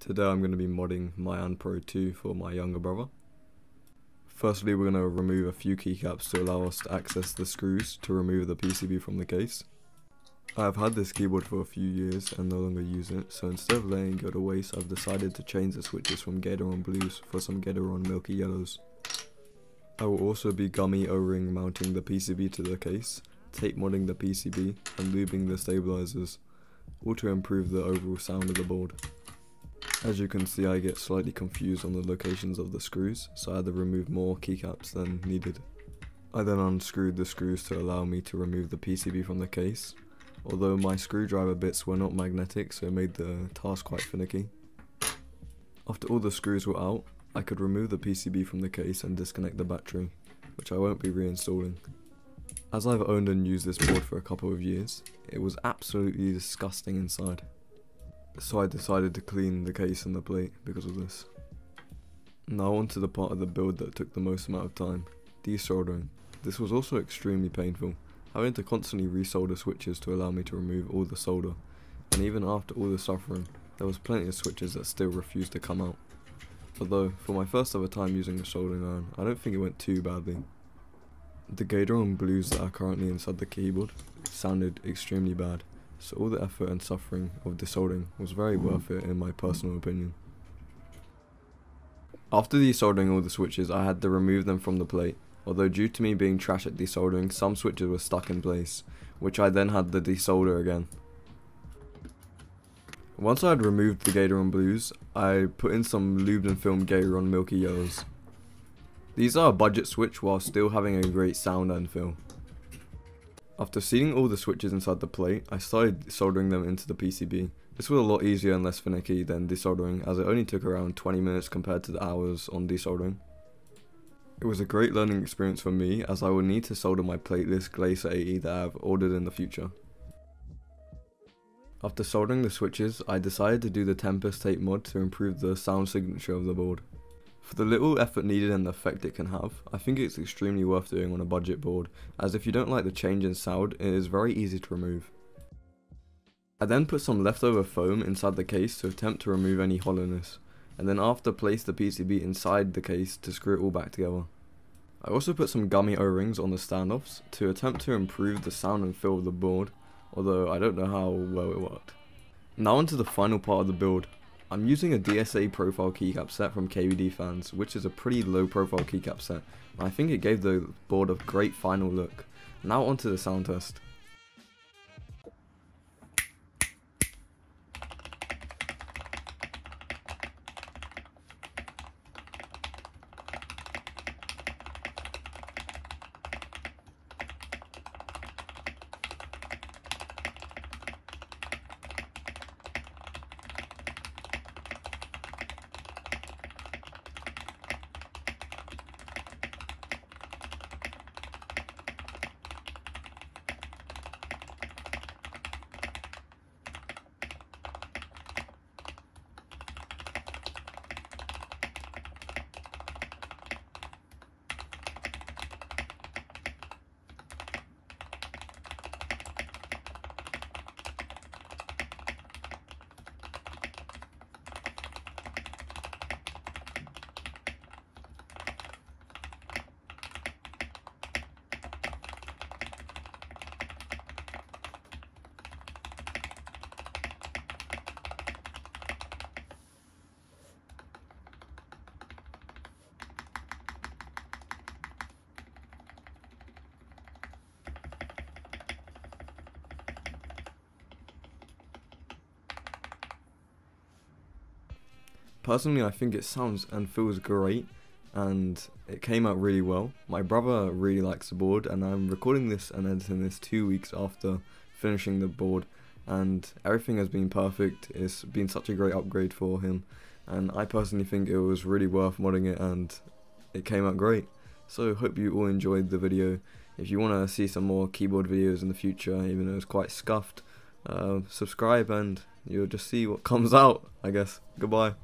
Today I'm going to be modding my Pro 2 for my younger brother. Firstly, we're going to remove a few keycaps to allow us to access the screws to remove the PCB from the case. I have had this keyboard for a few years and no longer use it, so instead of letting it go to waste, I've decided to change the switches from gateron blues for some gateron milky yellows. I will also be gummy O-ring mounting the PCB to the case, tape modding the PCB and lubing the stabilizers, all to improve the overall sound of the board. As you can see, I get slightly confused on the locations of the screws, so I had to remove more keycaps than needed. I then unscrewed the screws to allow me to remove the PCB from the case, although my screwdriver bits were not magnetic, so it made the task quite finicky. After all the screws were out, I could remove the PCB from the case and disconnect the battery, which I won't be reinstalling. As I've owned and used this board for a couple of years, it was absolutely disgusting inside. So I decided to clean the case and the plate because of this. Now on to the part of the build that took the most amount of time, desoldering. This was also extremely painful, having to constantly resolder switches to allow me to remove all the solder, and even after all the suffering, there was plenty of switches that still refused to come out. Although, for my first ever time using a soldering iron, I don't think it went too badly. The gateron blues that are currently inside the keyboard sounded extremely bad, so all the effort and suffering of desoldering was very worth it in my personal opinion. After desoldering all the switches, I had to remove them from the plate, although due to me being trash at desoldering, some switches were stuck in place, which I then had to desolder again. Once I had removed the gateron blues, I put in some lubed and filmed gateron milky yellows. These are a budget switch while still having a great sound and feel. After sealing all the switches inside the plate, I started soldering them into the PCB. This was a lot easier and less finicky than desoldering, as it only took around 20 minutes compared to the hours on desoldering. It was a great learning experience for me, as I will need to solder my plateless Glacier 80 that I have ordered in the future. After soldering the switches, I decided to do the Tempest tape mod to improve the sound signature of the board. For the little effort needed and the effect it can have, I think it's extremely worth doing on a budget board, as if you don't like the change in sound, it is very easy to remove. I then put some leftover foam inside the case to attempt to remove any hollowness, and then after placed the PCB inside the case to screw it all back together. I also put some gummy O-rings on the standoffs to attempt to improve the sound and feel of the board, although I don't know how well it worked. Now onto the final part of the build. I'm using a DSA profile keycap set from KVD Fans, which is a pretty low profile keycap set, and I think it gave the board a great final look. Now onto the sound test. Personally, I think it sounds and feels great, and it came out really well. My brother really likes the board, and I'm recording this and editing this 2 weeks after finishing the board, and everything has been perfect. It's been such a great upgrade for him, and I personally think it was really worth modding it, and it came out great. So hope you all enjoyed the video. If you want to see some more keyboard videos in the future, even though it's quite scuffed, subscribe and you'll just see what comes out, I guess. Goodbye.